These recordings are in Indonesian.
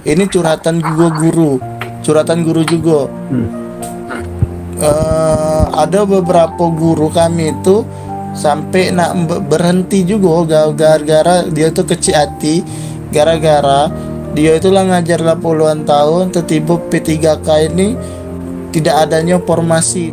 Ini curhatan guru juga. Ada beberapa guru kami itu sampai nak berhenti juga gara-gara dia tuh kecil hati, gara-gara dia itulah ngajar lah puluhan tahun, tiba-tiba P3K ini tidak adanya formasi.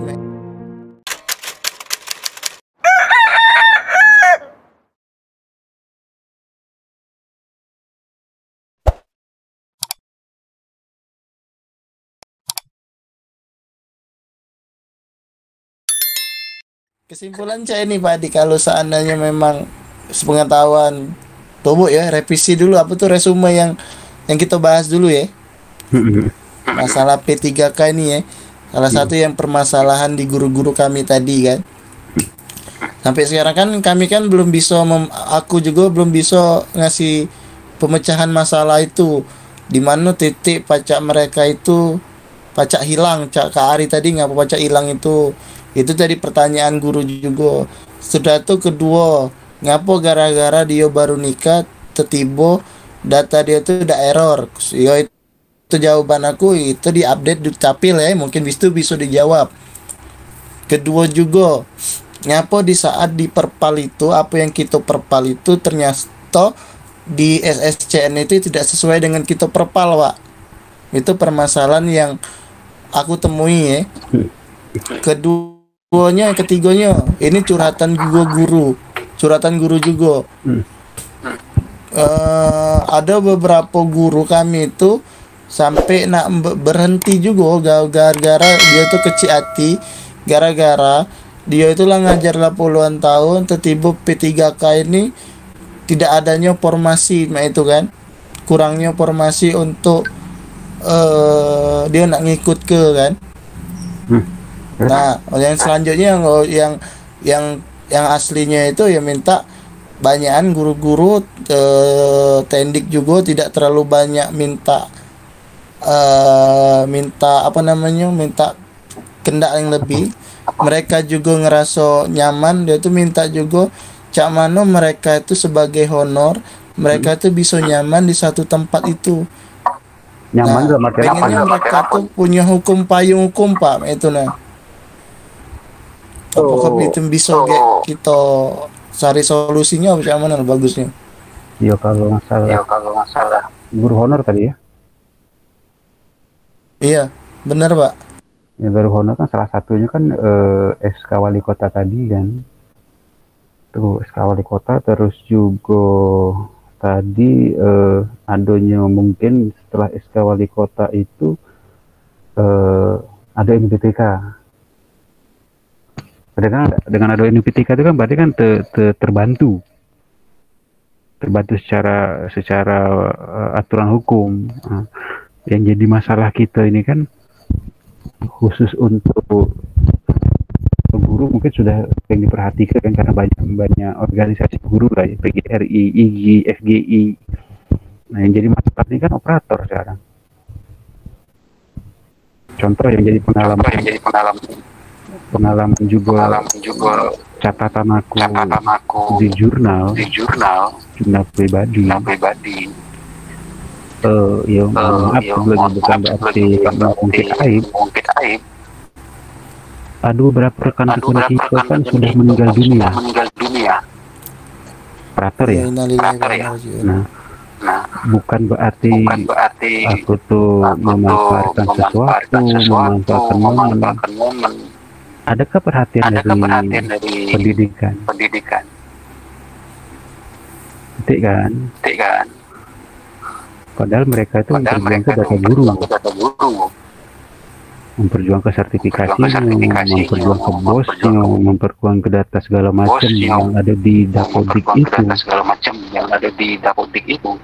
Kesimpulan saya nih Pak Adi, kalau seandainya memang sepengetahuan Tobo ya, revisi dulu apa tuh resume yang kita bahas dulu ya. Masalah P3K ini ya. Salah satu yang permasalahan di guru-guru kami tadi kan. Sampai sekarang kan kami kan belum bisa aku juga belum bisa ngasih pemecahan masalah itu. Di mana titik pacak mereka itu pacak hilang, Kak Ari tadi ngapa pacak hilang itu. Itu tadi pertanyaan guru juga. Sudah tuh kedua, ngapo gara-gara dia baru nikah tiba data dia tuh udah error. Ya itu jawaban aku, itu diupdate di capil ya, mungkin bisa dijawab. Kedua juga, ngapo di saat di perpal itu apa yang kita perpal itu ternyata di SSCN itu tidak sesuai dengan kita perpal, Pak. Itu permasalahan yang aku temui ya. Ketiganya ini curhatan guru juga. Ada beberapa guru kami itu sampai nak berhenti juga gara-gara dia tuh kecil hati, gara-gara dia itulah ngajar lah puluhan tahun, tiba-tiba P3K ini tidak adanya formasi, itu kan kurangnya formasi untuk dia nak ngikut ke kan. Nah, yang selanjutnya yang aslinya itu ya minta banyakan guru-guru tendik juga tidak terlalu banyak minta minta kendak yang lebih. Mereka juga ngerasa nyaman, dia tuh minta juga cak mano mereka itu sebagai honor, mereka tuh bisa nyaman di satu tempat itu. Nyaman dalam arti pengennya mereka tuh punya payung hukum Pak, itu nah. Apakah itu bisa kita cari solusinya bagaimana bagusnya? Ya kalau nggak salah guru honor tadi ya. Iya, benar Pak. Ya guru honor kan salah satunya kan SK Wali Kota tadi kan. Tuh SK Wali Kota, terus juga tadi adanya mungkin setelah SK Wali Kota itu ada NPTK. Dengan ada NPTK itu kan berarti kan terbantu secara aturan hukum. Yang jadi masalah kita ini kan khusus untuk guru mungkin sudah yang diperhatikan karena banyak organisasi guru lah ya, PGRI, IGI, FGI. Nah yang jadi masalah ini kan operator sekarang. Contoh yang jadi pengalaman juga catatan aku di jurnal pribadi. Ya maaf bukan berarti mungkin aib. Ada beberapa rekan kita kan sudah meninggal dunia. Operator ya. Nah, bukan berarti aku tuh memanfaatkan sesuatu, memanfaatkan momen. Adakah perhatian dari pendidikan? Titik kan? Padahal mereka itu memperjuangkan data guru, memperjuangkan sertifikasinya, memperjuangkan bosnya, memperjuangkan data segala macam yang ada di Dapodik itu.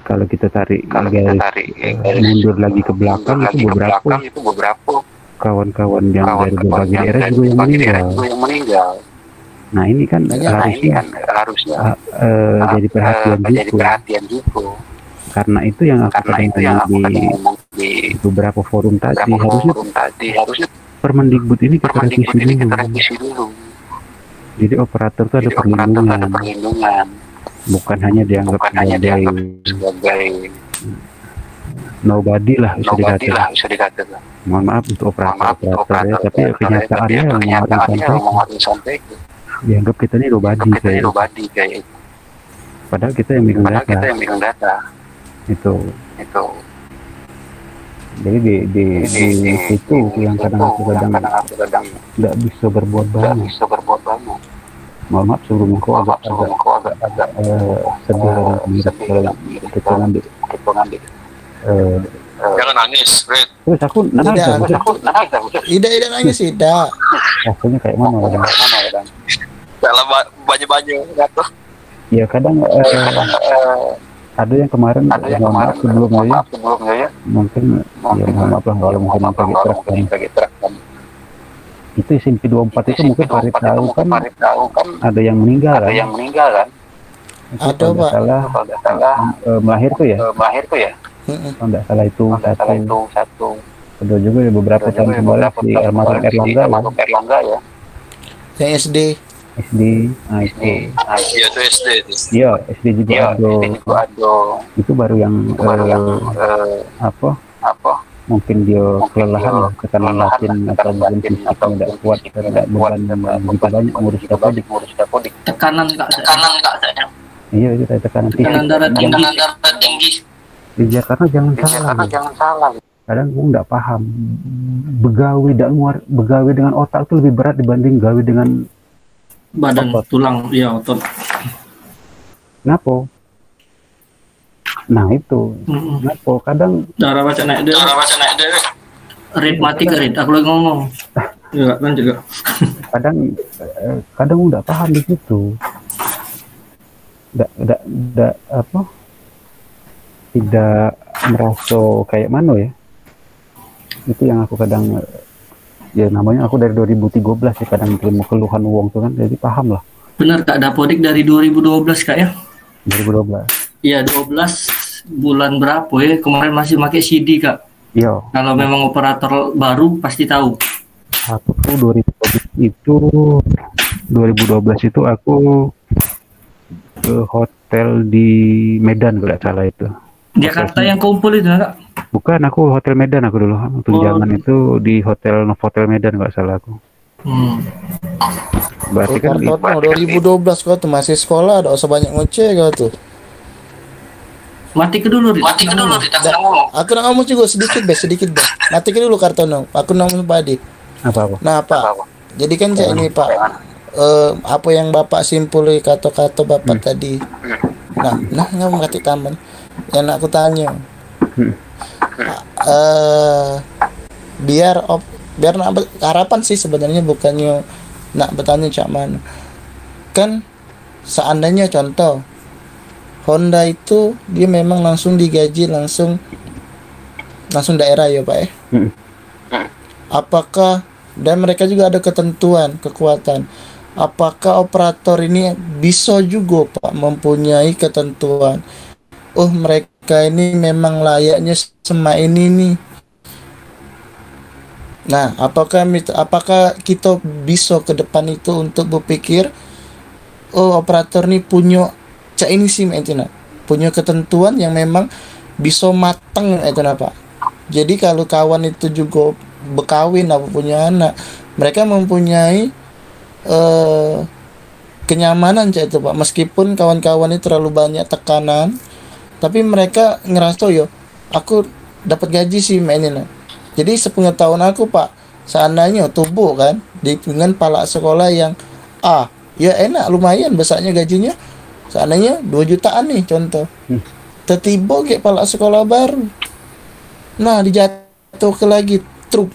Kalau kita tarik garis mundur lagi ke belakang itu beberapa kawan-kawan yang dari berbagai daerah juga yang meninggal. Nah ini kan harusnya jadi perhatian juga. Karena itu yang aku ngomong di beberapa forum tadi, harusnya Permendikbud ini kita revisi dulu. Jadi operator itu ada perlindungan. Bukan hanya dianggap sebagai nobody lah bisa dikatakan. Mohon maaf untuk operator ya, tapi kenyataannya Muhammad sampai dianggap kita ini nobody kayak itu. Padahal kita yang megang data. Itu. Jadi di situ yang kadang nggak bisa berbuat banyak. Mohon maaf sebelum kau agak sedih kalau kita ngambil. Jangan nangis, Red. Terus aku nangis. Tidak nangis, tidak. Rasanya kayak mana, Bang? Dalam banyak-banyak jatuh. Ya kadang ada yang kemarin mohon maaf sebelumnya ya. Mungkin ya mohon maaf lah kalau mungkin pakai truk kan. Itu SMP 24 itu mungkin Farid tahu kan ada yang meninggal kan. Ada Pak. Melahir tuh ya. Kalau nggak salah itu satu. Ada juga ya beberapa tahun kemarin si almarhum Erlangga ya. Yang SD. Nah itu. Iya itu SD. Iya SD juga ada. Itu baru yang apa? Mungkin dia kelelahan, tekanan batin atau mungkin fisiknya tidak kuat, tidak beban begitu banyak ngurus dapodik. Tekanan nggak ada. Iya itu tekanan darah tinggi. Iya karena jangan salah. Kadang gue nggak paham begawi dengan otak itu lebih berat dibanding gawe dengan badan otot. Tulang ya otot. Kenapa? Nah itu kenapa kadang darah baca naik deh. Rit mati ke Rit, aku lagi ngomong. Juga kan juga. kadang nggak paham di situ. Nggak apa? Tidak merasa kayak mana ya? Itu yang aku kadang ya namanya aku dari 2013 ya kadang terima keluhan uang tuh kan jadi paham lah. Benar Kak, dapodik dari 2012 Kak ya? 2012. Iya 12 bulan berapa ya? Kemarin masih pakai CD Kak. Iya. Kalau memang operator baru pasti tahu. Aku tuh 2012 itu aku ke hotel di Medan kalau nggak salah itu. Jakarta yang kumpul itu Kak? Bukan, aku hotel Medan aku dulu. Tunjangan itu di hotel Novotel Medan nggak salah aku. Berarti kan 2012 kau tuh masih sekolah, ada usah banyak ngoceh kau tuh. Mati ke dulu, aku nak ngomong juga sedikit bes. Mati ke dulu Kartono. Aku ngomong Padi. Apa? Nah Pak. Jadi kan cak ini Pak. Apa yang Bapak simpuli kata-kata Bapak tadi. Nah ngomong kata taman. Yang aku tanya. Biar nak harapan sih sebenarnya bukannya nak bertanya cak mana. Kan seandainya contoh Honda itu dia memang langsung digaji langsung daerah ya Pak ya. Apakah dan mereka juga ada ketentuan kekuatan. Apakah operator ini bisa juga Pak mempunyai ketentuan? Oh mereka ini memang layaknya sama ini nih. Nah, apakah kita bisa ke depan itu untuk berpikir, oh operator ini punya cak ini sih itu punya ketentuan yang memang bisa mateng itu Pak. Jadi kalau kawan itu juga berkawin atau punya anak, mereka mempunyai kenyamanan cak itu Pak. Meskipun kawan-kawan ini terlalu banyak tekanan, tapi mereka ngerasa yo, aku dapat gaji sih mainnya. Jadi sepengetahuan aku Pak, seandainya tubuh kan dengan pala sekolah yang ya enak lumayan besarnya gajinya. Seandainya 2 jutaan nih contoh. Tiba-tiba kayak pala sekolah baru. Nah, dijatuh ke lagi truk.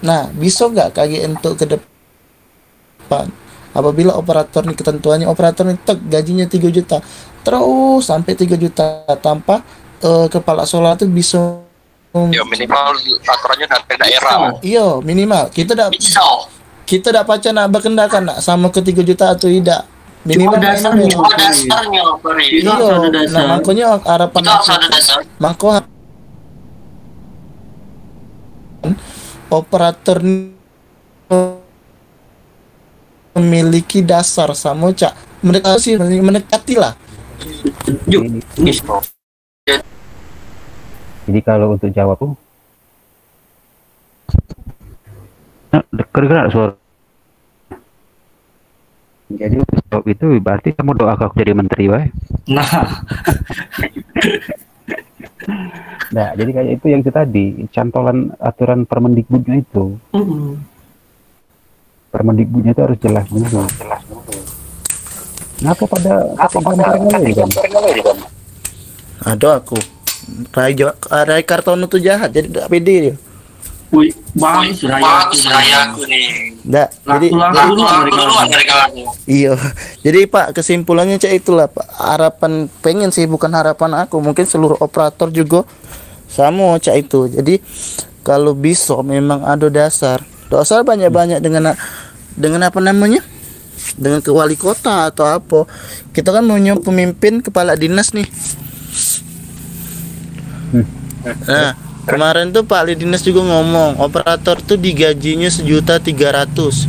Nah, bisa nggak kaget untuk ke depan? Apabila operator nih ketentuannya operator nih gajinya 3 juta. Terus sampai 3 juta tanpa kepala sekolah itu bisa ya minimal aturannya dari daerah. Iya minimal kita dak pacar nak berkendakan nak sama ke 3 juta atau tidak minimal dasarnya iya nah makanya harapan makanya operator memiliki dasar sama cak mendekati lah. Jadi kalau untuk jawab tuh, kedengeran suara. Jadi untuk jawab itu berarti kamu doa aku jadi menteri, wah. Nah, Nah, jadi kayak itu yang itu tadi, cantolan aturan Permendikbudnya itu. Permendikbudnya itu harus jelas dulu. Kenapa pada gambar Ada aku. Rai Kartono tuh jahat, jadi tidak pede dia. wih, bagus raya aku nih. Nggak, jadi iya. Jadi Pak, kesimpulannya cak itulah Pak. Harapan pengen sih, bukan harapan aku, mungkin seluruh operator juga sama cak itu. Jadi kalau bisa memang ada dasar banyak-banyak dengan apa namanya? Dengan ke wali kota atau apa. Kita kan punya pemimpin kepala dinas nih. Nah, kemarin tuh Pak Lidinas juga ngomong operator tuh digajinya 1.300.000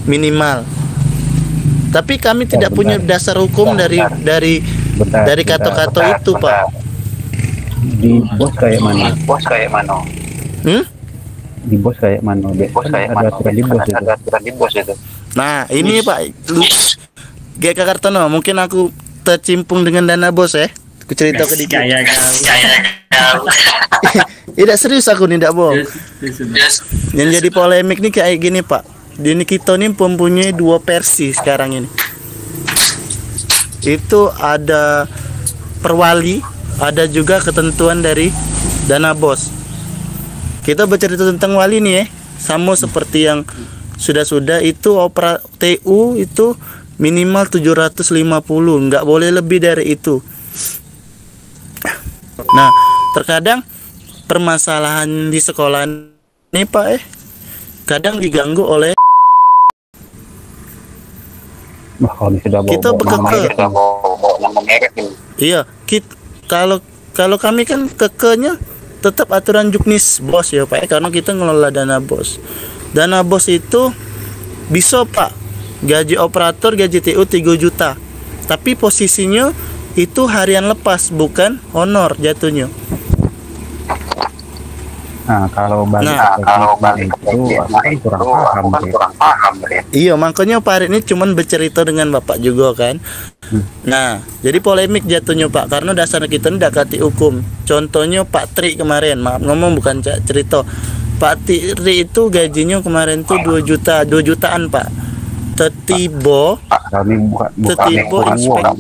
minimal. Tapi kami tidak punya dasar hukum dari kata-kata itu Pak. Di bos kayak mana? Di bos kayak mana? Ada aturan di bos itu. Nah ini Pak GK Kartono, mungkin aku tercimpung dengan dana bos ya. Aku cerita ke dia. Tidak serius aku nih, tidak bohong. Yang jadi polemik nih kayak gini Pak. Di ini kita nih mempunyai 2 versi sekarang ini. Itu ada perwali, ada juga ketentuan dari dana bos. Kita bercerita tentang wali nih ya. Sama seperti yang sudah itu TU itu minimal 750, nggak boleh lebih dari itu. Nah, terkadang permasalahan di sekolah ini Pak kadang diganggu oleh kita berkeke. Iya, kalau kami kan kekenya tetap aturan juknis bos ya Pak karena kita ngelola dana bos. Dana bos itu bisa Pak gaji operator, gaji TU 3 juta. Tapi posisinya itu harian lepas, bukan honor jatuhnya. Nah, kalau balik itu aku kan kurang paham. Iya, makanya Pak Arit ini cuman bercerita dengan Bapak juga kan. Nah, jadi polemik jatuhnya Pak karena dasarnya kita ini dakati hukum. Contohnya Pak Tri kemarin, maaf ngomong bukan cerita. Pak Tri itu gajinya kemarin tuh 2 jutaan Pak. Tetibo inspektor.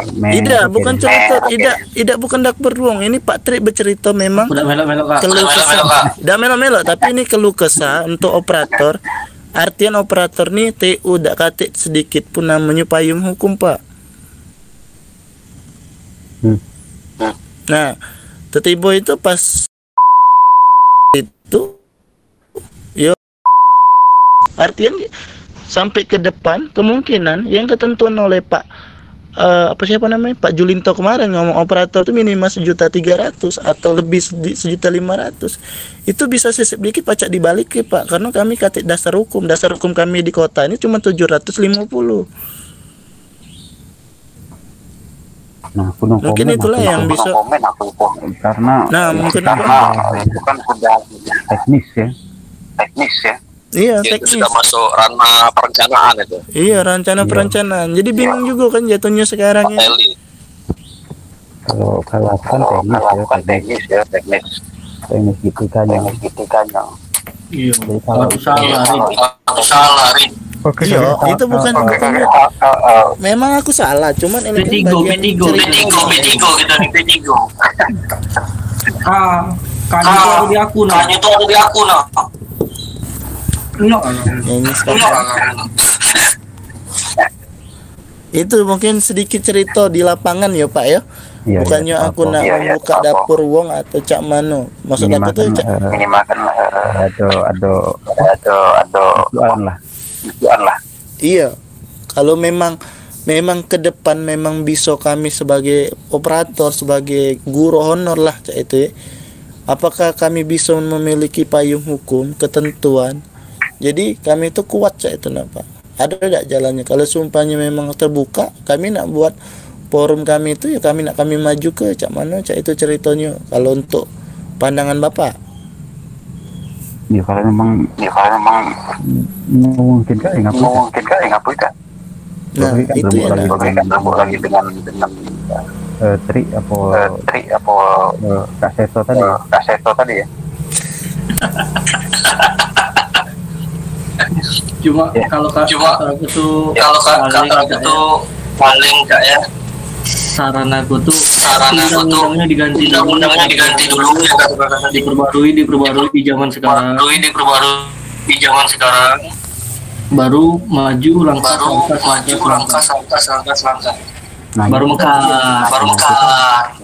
Tidak, bukan cerita, tidak bukan dak beruang. Ini Pak Tri bercerita memang keluh kesah. Tidak melo-melo, tapi ini keluh kesah untuk operator. Artian operator nih TU dak katik sedikit pun namanya payung hukum Pak. Nah, Tetibo itu pas itu, yo, artian sampai ke depan kemungkinan yang ketentuan oleh Pak Pak Julinto kemarin ngomong operator itu minimal 1.300.000 atau lebih 1.500.000 itu bisa sedikit pacak dibalik ya Pak karena kami katik dasar hukum kami di kota ini cuma 750. Nah, mungkin itulah yang bisa karena mungkin itu kan sudah teknis ya. Iya, itu teknis. sudah masuk ranah perencanaan itu. Iya, perencanaan. Jadi bingung juga kan jatuhnya sekarang ini. Kalau kan teknis gitu kan. Iya. Kalau salah, Rin. Iya, itu bukan memang aku salah, cuman ini Betigo kita di Betigo. Kayaknya itu ada di aku nah. Itu mungkin sedikit cerita di lapangan ya Pak ya. Bukannya aku nak membuka dapur wong atau cak mano. Maksud aku tuh minimalkan ada jualan lah. Iya. Kalau memang ke depan memang bisa kami sebagai operator, sebagai guru honor lah cak itu ya. Apakah kami bisa memiliki payung hukum, ketentuan? Jadi kami itu kuat cak itu nak Pak. Ada tidak jalannya? Kalau sumpahnya memang terbuka, kami nak buat forum kami itu ya kami maju ke cak mana cak itu ceritanya. Kalau untuk pandangan Bapak? Ya kalau memang mungkin kan ngapain kan? Nah, itu ya lagi dengan Tri apa Kak Seto tadi ya. Cuma kalau aku tuh paling kayak saran aku tuh undang-undangnya diganti dulu diperbarui di zaman sekarang baru maju langkah baru mekar.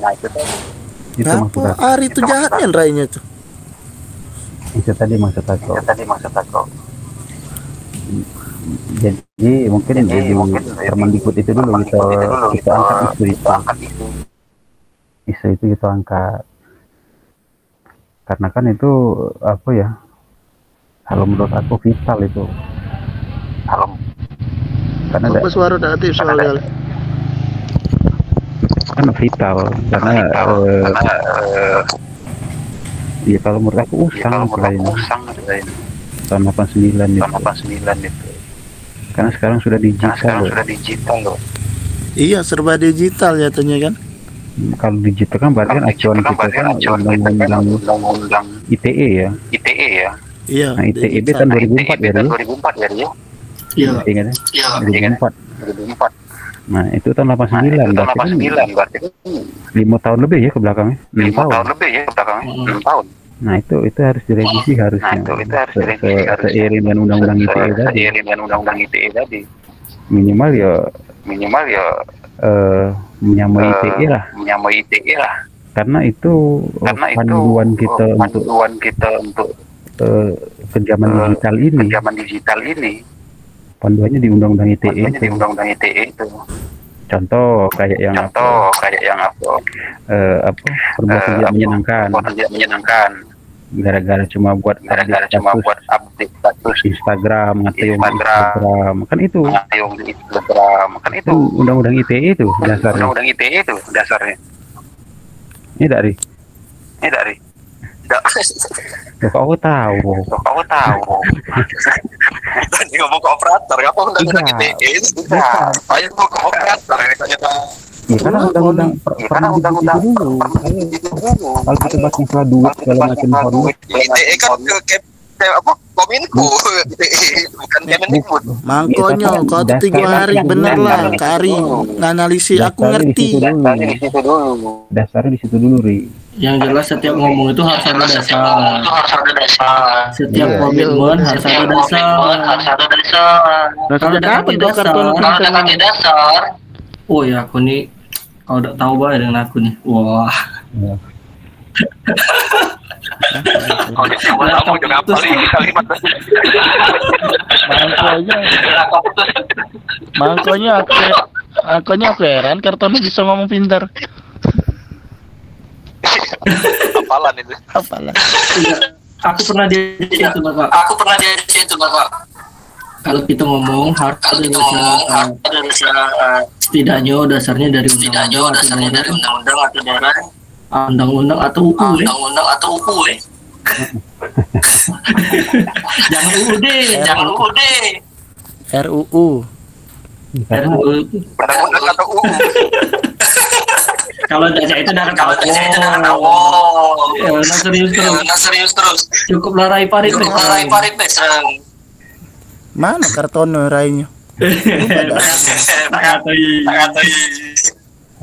Nah, itu Itu apa Ari itu jahatnya rainya tuh. itu tadi maksud aku. Jadi mungkin di Permendikbud itu dulu kita angkat isu itu kita angkat, karena kan itu apa ya, kalau menurut aku vital itu, karena ada Suara aktif soalnya. kan vital karena ya kalau menurut aku usang tahun 89 itu. Karena sekarang sudah digital loh. Iya, serba digital jatuhnya kan. Kalau digital kan berarti kan acuan kita kan undang-undang ITE ya. Iya. Nah ITE tahun 2004 ya dia. Iya. Ingat ya? 2004. Nah itu tahun 89 berarti kan 5 tahun lebih ya ke belakangnya. 6 tahun. Nah itu harus direvisi harusnya. Seiring dengan undang-undang ITE tadi. Minimal ya menyamai ITE lah. Karena itu panduan kita untuk ke zaman digital ini. Panduannya di undang-undang ITE itu. Contoh kayak yang perbuatan tidak menyenangkan. Gara-gara cuma buat update status Instagram kan itu undang-undang ITE itu dasarnya. Ini dari kau tahu tadi ngomong ke operator apa undang-undang ITE itu ayo mau ke operator ya karena undang-undang dulu kalau kita bahas masalah duit segala macam hormat ITE kan ke apa Kominfo ITE bukan Kemendikbud. Mangkonya kau tuh 3 hari bener lah Kari nganalisi aku ngerti. Dasarnya di situ dulu Ri. Yang jelas setiap ngomong itu harus ada dasar. Setiap komitmen harus ada dasar. Kalau udah pakai dasar. Oh ya aku nih kalau udah tahu banget dengan aku nih. Wah. Kamu juga apa nih kalimat? Makanya aku heran Kartono bisa ngomong pintar. Apalan itu. Iya, aku pernah di situ Bapak. Kalau kita ngomong harus ada setidaknya dasarnya dari undang-undang atau daerah. Undang-undang atau UU Jangan UUD. RUU. Undang-undang atau UU. Kalau Caca itu darah serius terus. Cukup larai parit serang. Mana Kartono rainya?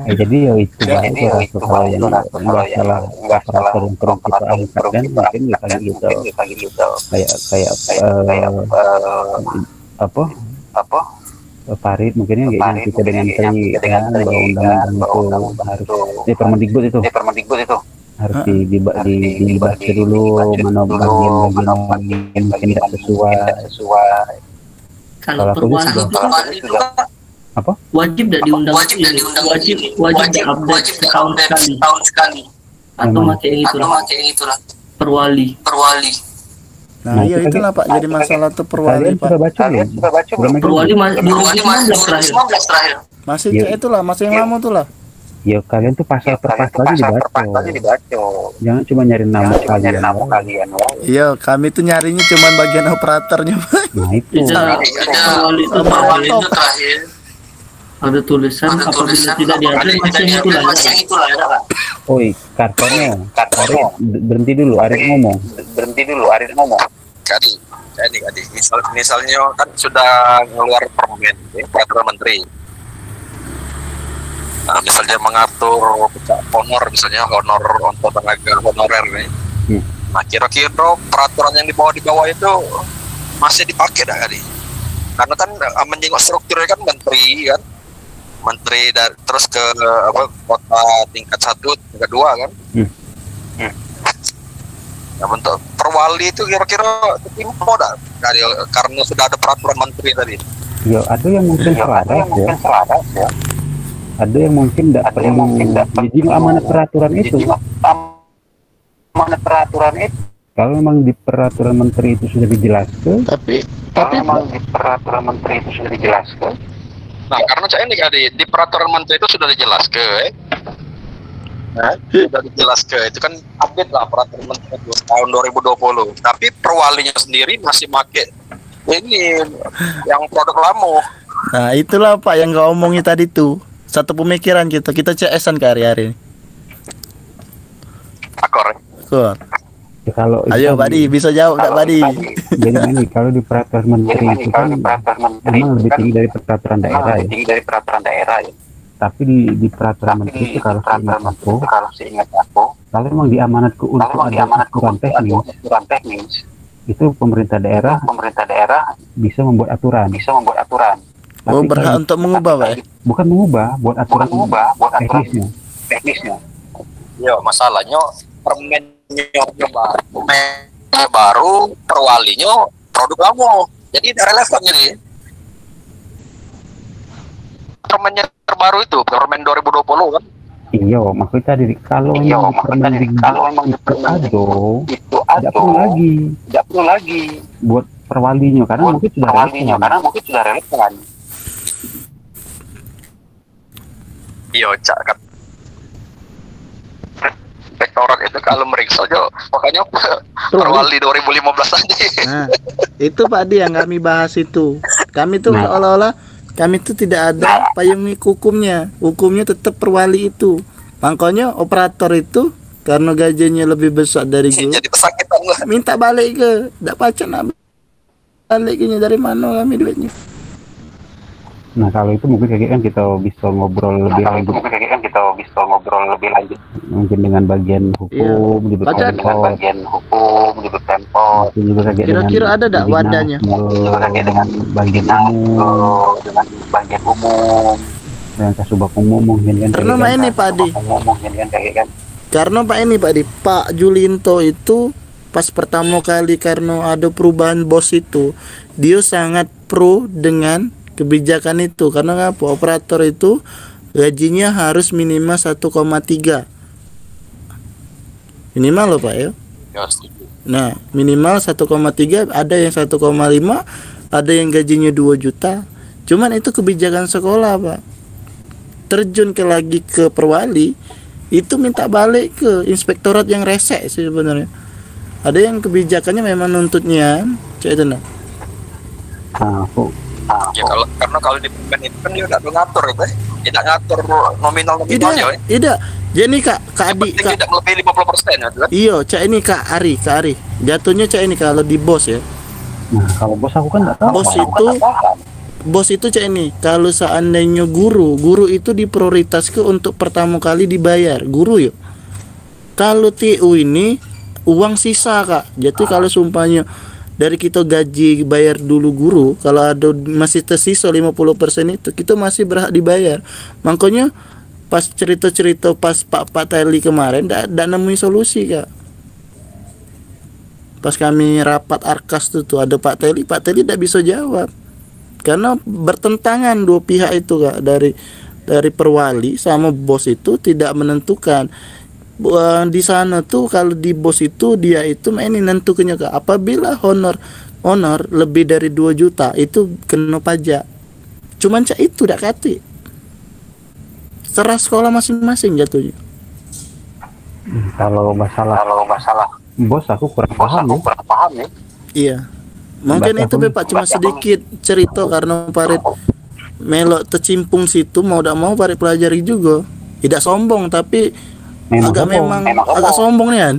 Jadi ya itu kalau yang masalah operator yang perlu kita angkat kan mungkin kayak gitu kayak Farid mungkinnya kayak kita dengan Tri kan bahwa undang-undang itu harus di Permendikbud itu harus dibahas dulu mana bagian mungkin tidak sesuai. Kalau perwali itu apa? Wajib tidak diundang wajib update setahun sekali atau pakai itulah perwali. Nah iya itulah Pak jadi masalah tuh perwali Pak. Sudah baca Perwali 2019 terakhir. Masih itulah masih yang lama tuh lah. Ya kalian tuh pasal per pasal dibaca. Jangan cuma nyari nama kalian. Iya, kami tuh nyarinya cuman bagian operatornya. Nah itu. Perwali itu terakhir. Ada tulisan apabila tidak diatur masih itulah ya Kak. Oi, kartonnya. Berhenti dulu, Arif ngomong. Jadi misalnya kan sudah keluar permen peraturan menteri. Nah, misalnya mengatur honor, misalnya honor untuk tenaga honorer nih. Nah, kira-kira peraturan yang di bawah itu masih dipakai dah kali? Karena kan menyinggung strukturnya kan menteri dan terus ke kota tingkat 1, tingkat 2 kan. Nah, bentuk perwali itu kira-kira mau dah karena sudah ada peraturan menteri tadi. Ya ada yang mungkin selaras ya. Ada yang mungkin tidak perlu. Jadi amanat peraturan itu. Kalau memang di peraturan menteri itu sudah dijelaskan. Tapi memang di peraturan menteri itu sudah dijelaskan. Nah, karena saya ini di peraturan menteri itu sudah dijelaskan. Sudah dijelaskan. Itu kan update lah peraturan menteri tahun 2020. Tapi perwalinya sendiri masih pakai ini yang produk lama. nah itulah Pak yang kau omongin tadi tuh. Satu pemikiran kita CS-an ke hari-hari. Akor. Kor. Ya, kalau Ayo Pak Di, bisa jawab enggak Pak Di? Jadi ini kalau di peraturan menteri itu kan memang lebih tinggi dari peraturan daerah ya. Tapi di peraturan menteri itu kalau seingat aku, kalau memang diamanatku untuk ada aturan teknis, itu pemerintah daerah bisa membuat aturan. Oh, berhak untuk mengubah Pak ya? Bukan mengubah, buat aturan teknisnya. Yo, masalahnya permennya baru, perwalinya produk lama. Jadi tidak relevan jadi. Permennya terbaru itu, permen 2020 kan? Iya, maksudnya tadi kalau memang itu tidak perlu lagi buat perwalinya karena mungkin sudah relevan. Iya, Cak kan. Rektorat itu kalau meriksa aja, makanya perwali 2015 aja. Nah, itu Pak Di yang kami bahas itu. Kami tuh seolah-olah kami tuh tidak ada payung hukumnya. Hukumnya tetap perwali itu. Makanya operator itu karena gajinya lebih besar dari gue. Jadi pesakitan lah. Minta balik ke, tidak pacan baliknya dari mana kami duitnya. Nah kalau itu mungkin kayak kan kita bisa ngobrol lebih lanjut. Mungkin dengan bagian hukum di Pemkot. Kira-kira ada tak wadahnya? Dengan bagian umum. Dengan kasubag umum mungkin kan. Karena Pak ini Pak Di. Karena Pak ini Pak Di, Pak Julinto itu pas pertama kali karena ada perubahan bos itu, dia sangat pro dengan kebijakan itu. Karena apa? Operator itu gajinya harus minimal 1,3 minimal loh Pak ya. Nah minimal 1,3, ada yang 1,5, ada yang gajinya 2 juta. Cuman itu kebijakan sekolah Pak. Terjun lagi ke perwali itu minta balik ke inspektorat yang resek sih sebenarnya. Ada yang kebijakannya memang nuntutnya cek itu nah. Ya kalau di permen itu kan dia udah ngatur itu, tidak ngatur nominalnya. Tidak. Jadi Kak Adi tidak melebihi 50% ya, kan? Iya, Cak ini Kak Ari. Jatuhnya Cak ini kalau di bos ya. Nah, kalau bos aku kan enggak tahu. Bos itu Cak ini, kalau seandainya guru itu diprioritaskan untuk pertama kali dibayar, guru yuk. Kalau TU ini uang sisa Kak. Jadi kalau sumpahnya dari kita gaji bayar dulu guru, kalau ada masih tersisa 50% itu kita masih berhak dibayar. Makanya pas cerita-cerita pas Pak Teli kemarin tidak nemuin solusi Kak. Pas kami rapat Arkas tuh ada Pak Teli tidak bisa jawab. Karena bertentangan dua pihak itu Kak, dari perwali sama bos itu tidak menentukan. Di sana tuh kalau di bos itu dia itu ini nentukannya Kak, apabila honor lebih dari 2 juta itu kena pajak. Cuman Cak itu tidak kati. terserah sekolah masing-masing jatuhnya. Kalau masalah bos aku kurang paham ya. Iya. Mungkin itu Pak cuma sedikit cerita karena Parit melok tercimpung situ mau tidak mau Parit pelajari juga. Tidak sombong tapi memang agak sombong nih kan.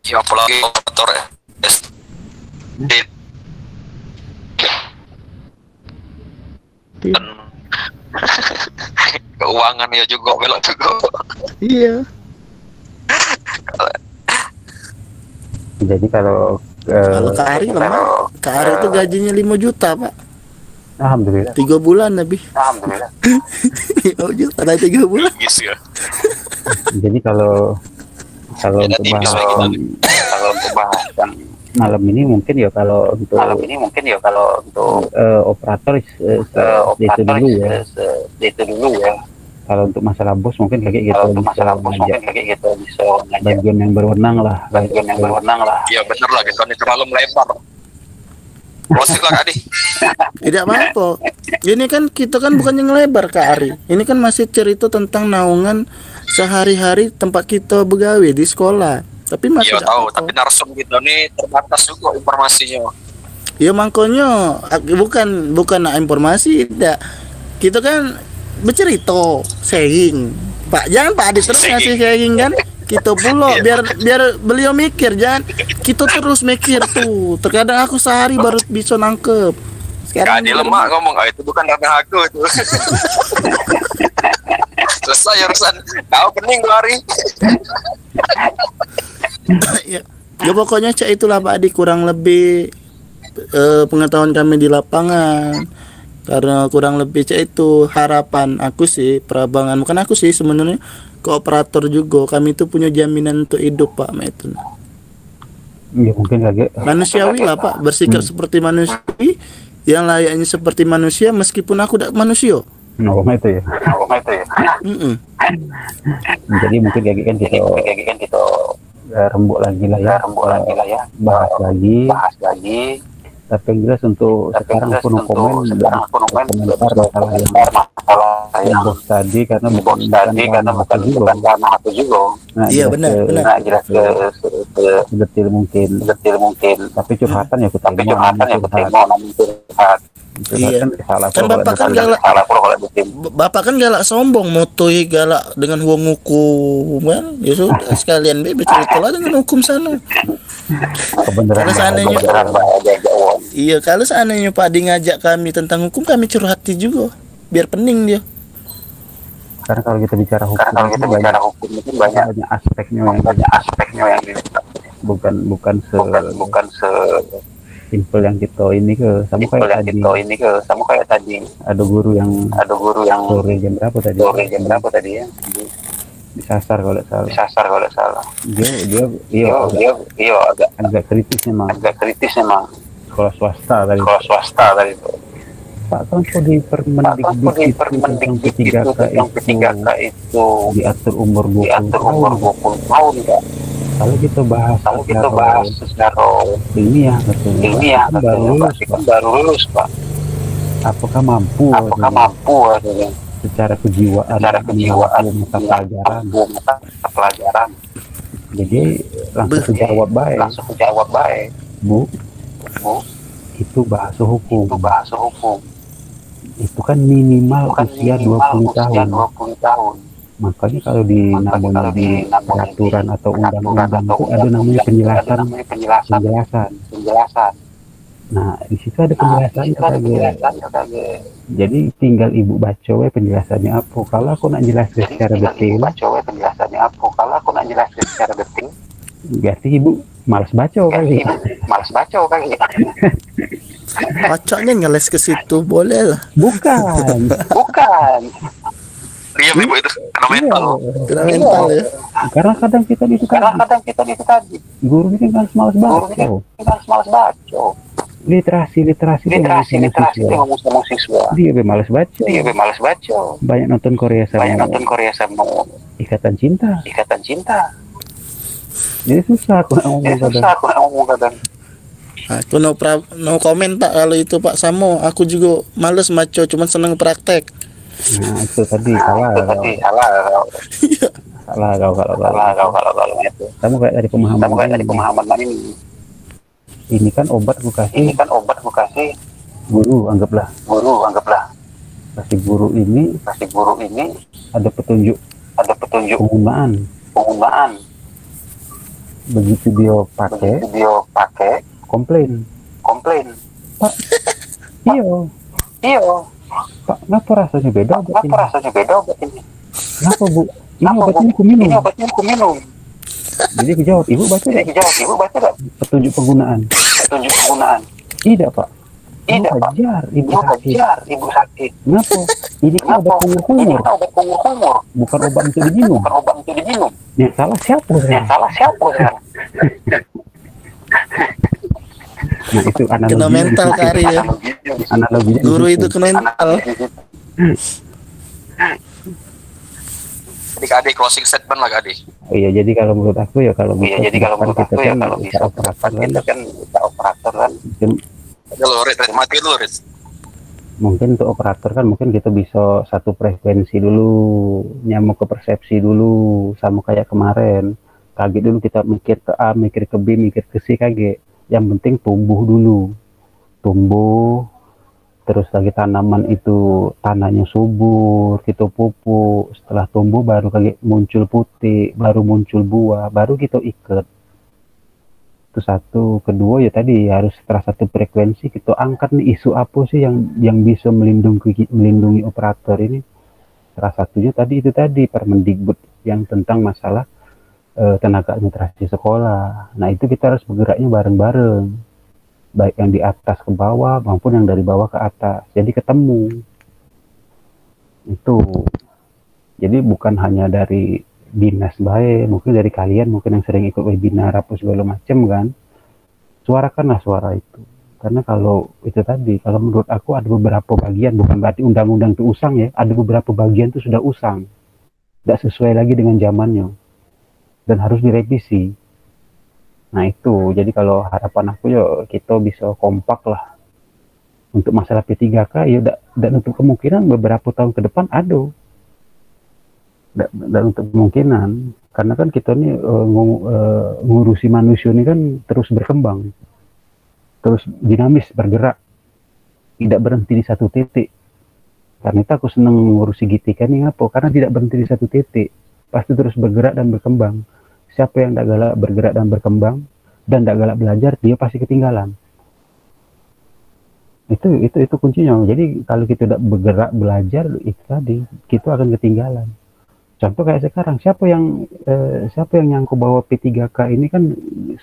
Ya apalagi motor dan keuangan ya juga belok juga. Iya. Jadi kalau Kak Ari lemah. Kak Ari itu gajinya 5 juta Pak. Alhamdulillah. 3 bulan lebih. Alhamdulillah. 5 juta ada 3 bulan. Ya. Jadi kalau untuk bahasan malam ini mungkin ya kalau untuk operator itu dulu ya. Kalau untuk masalah bos mungkin kayak gitu. Bisa bagian yang berwenang lah. Iya bener lah, kita ini terlalu melebar. Prosik lah Adi. Tidak apa-apa. Ini kan kita kan bukannya ngelebar Kak Ari. Ini kan masih cerita tentang naungan sehari-hari tempat kita begawe di sekolah. Tapi masih iya tahu, tapi narsum kita nih terbatas juga informasinya. Ya makanya bukan informasi tidak. Kita kan bercerita sharing. Pak jangan Pak Adi terus ngasih sharing kan. Kita pula biar beliau mikir, jangan kita terus mikir tuh. Terkadang aku sehari baru bisa nangkep. Sekarang Adi lemah ngomong, itu bukan ranah aku itu. Selesai urusan kau pening hari. ya pokoknya cak itulah Pak Adi kurang lebih pengetahuan kami di lapangan. Karena kurang lebih cak itu harapan aku sih perabangan, bukan aku sih sebenarnya kooperator juga, kami itu punya jaminan untuk hidup Pak itu. Ya mungkin lagi manusiawi lah Pak, bersikap seperti manusiawi, yang layaknya seperti manusia meskipun aku tidak manusia. Itu ya. Jadi mungkin kayak kan kita rembuk lagi lah ya, bahas lagi. Tapi yang jelas untuk sekarang aku komentar masalah yang bos tadi karena bukan karena aku juga. Iya benar. Jelas detil mungkin. Tapi curhatan ya aku terima. Iya. Kan Bapak kan galak sombong, motoi galak dengan hukum hukum kan. Ya sudah sekalian bercerita lah dengan hukum sana. Kalau seandainya kalau seandainya Pak Adi ngajak kami tentang hukum, kami curhati juga biar pening dia. Karena kalau kita bicara hukum itu banyak aspeknya yang bukan se simpel yang kita ini sama kayak tadi ada guru yang sore jam berapa tadi ya disasar kalau tidak salah dia agak kritis memang sekolah swasta tadi Pak kan kok di Permendikbud yang P3K itu diatur umur 20 tahun Kak. Kalau kita bahas secara ilmiah baru lulus Pak. Apakah mampu secara kejiwaan mata pelajaran. Jadi langsung jawab baik. Bu, itu bahasa hukum. Itu kan minimal usia 20 tahun. Makanya kalau di peraturan atau undang-undang itu ada namanya penjelasan. Nah, di situ ada penjelasan Jadi tinggal ibu baca penjelasannya apa. Kalau aku nak jelaskan secara detail, berarti ibu malas baca kali. Bacanya ngeles ke situ boleh lah. Bukan. Diam ibu itu kena mental ya. Karena kadang kita itu tadi. Guru ini kan malas baca. Literasi ngomong sama siswa. Dia malas baca. Banyak nonton Korea sama Ikatan Cinta. Jadi susah aku ngomong kadang. Aku no komen Pak kalau itu Pak Samo. Aku juga males maco, cuman seneng praktek. Nah itu tadi salah kalau itu. Kamu kayak dari pemahaman ini. Ini kan obat gue kasih. Guru anggaplah. Kasih guru ini ada petunjuk penggunaan. Begitu dia pakai komplain. Pak, iya. Pak, kenapa rasanya beda obat ini? Kenapa Bu? Ini obatnya aku minum. Jadi aku jawab, Ibu baca enggak? Petunjuk penggunaan. Tidak, Pak. Ibu sakit. Kenapa? Ini kan obat kumur-kumur. Bukan obat untuk diminum. Yang salah siapa sekarang? Nah itu analogi. Kena mental kari ya. Analogi. Guru itu kena mental. Adik closing statement lah Adik. Oh iya, jadi kalau menurut aku ya kalau bisa operator kan mungkin untuk operator kan mungkin kita bisa satu frekuensi dulu, nyamuk ke persepsi dulu, sama kayak kemarin kaget dulu, kita mikir ke A, mikir ke B, mikir ke C, kaget. Yang penting tumbuh dulu, terus lagi tanaman itu tanahnya subur, kita pupuk, setelah tumbuh baru kayak muncul putih, baru muncul buah, baru kita ikat. Itu satu. Kedua ya tadi harus setelah satu frekuensi kita angkat nih isu apa sih yang bisa melindungi operator ini. Salah satunya tadi Permendikbud yang tentang masalah tenaga administrasi sekolah. Nah itu kita harus bergeraknya bareng-bareng, baik yang di atas ke bawah maupun yang dari bawah ke atas, jadi ketemu itu. Jadi bukan hanya dari dinas baik, mungkin dari kalian mungkin yang sering ikut webinar apa segala macam kan, suarakanlah suara itu. Karena kalau itu tadi, kalau menurut aku ada beberapa bagian, bukan berarti undang-undang itu usang ya, ada beberapa bagian itu sudah usang, tidak sesuai lagi dengan zamannya dan harus direvisi. Nah itu, jadi kalau harapan aku ya kita bisa kompak lah untuk masalah P3K ya, dan untuk kemungkinan beberapa tahun ke depan ada. Dan untuk kemungkinan, karena kan kita ini ngurusi manusia ini kan terus berkembang, terus dinamis, bergerak, tidak berhenti di satu titik. Karena itu aku senang ngurusi GTK ini apa? Karena tidak berhenti di satu titik, pasti terus bergerak dan berkembang. Siapa yang tidak galak bergerak dan berkembang dan tidak galak belajar, dia pasti ketinggalan. Itu kuncinya. Jadi kalau kita tidak bergerak belajar, itu tadi kita akan ketinggalan. Contoh kayak sekarang, siapa yang nyangkut bahwa P3K ini kan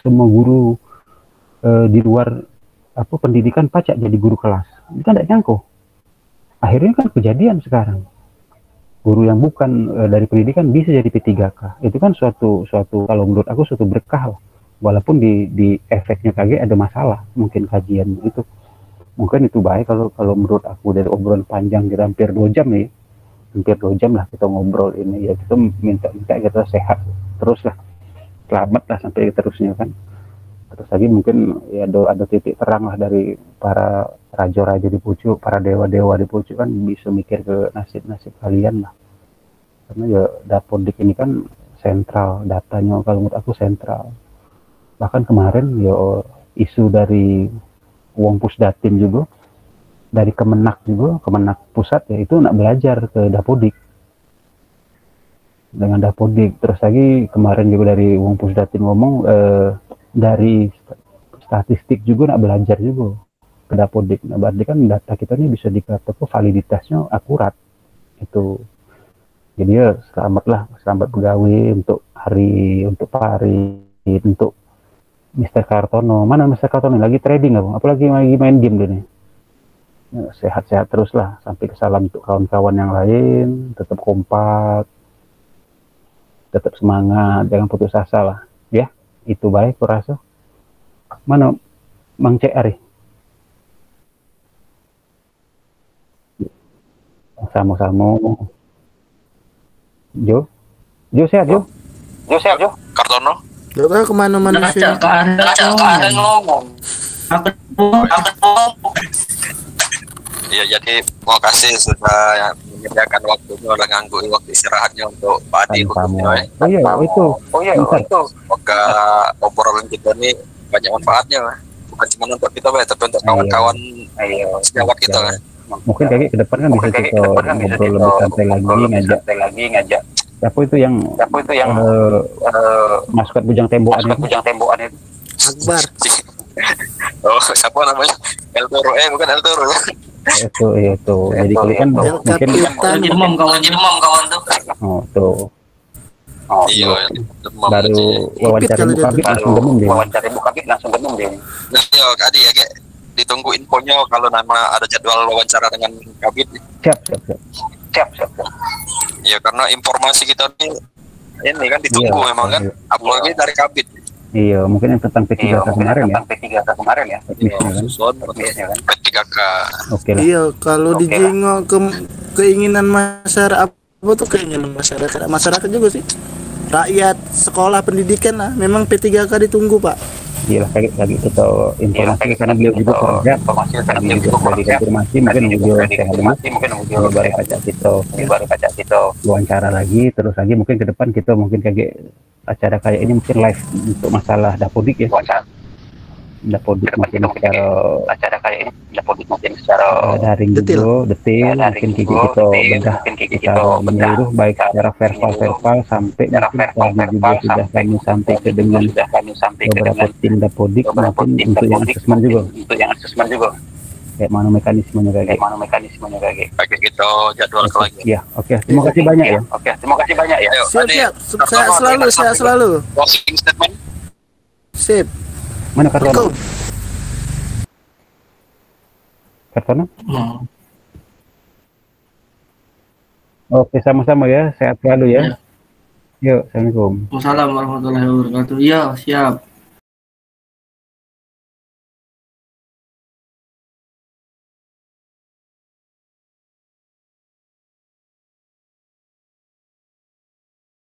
semua guru di luar pendidikan pacak jadi guru kelas, itu kan tidak nyangkut. Akhirnya kan kejadian sekarang, guru yang bukan dari pendidikan bisa jadi P3K. Itu kan suatu kalau menurut aku suatu berkah lah. Walaupun di efeknya kaget ada masalah, mungkin kajian itu, mungkin itu baik kalau menurut aku. Dari obrolan panjang kita hampir 2 jam nih. Hampir 2 jam lah kita ngobrol ini ya, kita minta kita sehat terus lah, selamat lah sampai terusnya kan. Terus lagi mungkin ya ada titik terang lah dari para raja-raja di pucuk, para dewa-dewa di pucuk kan, bisa mikir ke nasib-nasib kalian lah. Karena ya Dapodik ini kan sentral, datanya kalau menurut aku sentral. Bahkan kemarin ya isu dari Wong Pusdatin juga, dari Kemenak pusat ya, itu nak belajar ke Dapodik dengan Dapodik. Terus lagi kemarin juga dari Wong Pusdatin ngomong dari statistik juga nak belajar juga ke Dapodik. Nah berarti kan data kita ini bisa dikatakan validitasnya akurat itu. Jadi ya selamat begawe untuk Pak Hari, untuk Mr. Kartono. Mana Mr. Kartono lagi trading apa? Apalagi lagi main game dia nih. Sehat-sehat terus lah, sampai salam untuk kawan-kawan yang lain, tetap kompak, tetap semangat, jangan putus asa lah ya. Itu baik aku rasa. Mana Mang Cek Ari? Sama-sama Jo sehat Jo Kartono gak tahu kemana-mana ngomong. Iya, jadi mau kasih sudah menyediakan waktunya udah nganggu waktu istirahatnya untuk Pak Adi khususnya. Oh iya, itu. Semoga obrolan kita ini banyak manfaatnya. Bukan cuma untuk kita, tapi untuk kawan-kawan sejawat kita. Mungkin kayak ke depan kan bisa kita ngobrol lebih santai lagi ngajak. Siapa itu yang maskot bujang tembokan itu? Akbar. Oh, siapa namanya? El Toro, bukan El Toro. Itu. Jadi kali kan mungkin demam kawan tuh. Oh, tuh. Iya, baru wawancara Kabit langsung demam dia. Nah, yo Adi ya, Ge. Ditunggu infonya kalau nama ada jadwal wawancara dengan Kabit. Siap. Ya, karena informasi kita ini kan ditunggu memang kan, apalagi dari Kabit. Iya, mungkin yang tentang P3K kemarin ya. Teknisnya kan. P3K. Oke lah. Iya, kalau dijengok ke keinginan masyarakat, apa tuh keinginan masyarakat juga sih. Rakyat, sekolah, pendidikan lah. Memang P3K ditunggu, Pak. Iya lah, kayak kita informasi karena beliau juga kerja, dikonfirmasi mungkin beliau baru kaca kita wawancara lagi, terus lagi mungkin ke depan kita mungkin kayak acara kayak ini mungkin live untuk masalah Dapodik ya. Dapodik mungkin secara daring detail mungkin kita bedah secara menyeluruh baik secara verbal sampai mungkin juga sudah kami sampai ke dengan beberapa tim Dapodik mungkin untuk yang asesmen juga kayak mana mekanismenya kayak Oke, kita jadwal lagi. ya. Oke, terima kasih banyak ya. Siap. Saya selalu. Closing statement. Sip. Mana Kartono? Oke, sama-sama ya. Sehat selalu ya. Yuk, assalamualaikum. Waalaikumsalam warahmatullahi wabarakatuh. Iya, siap.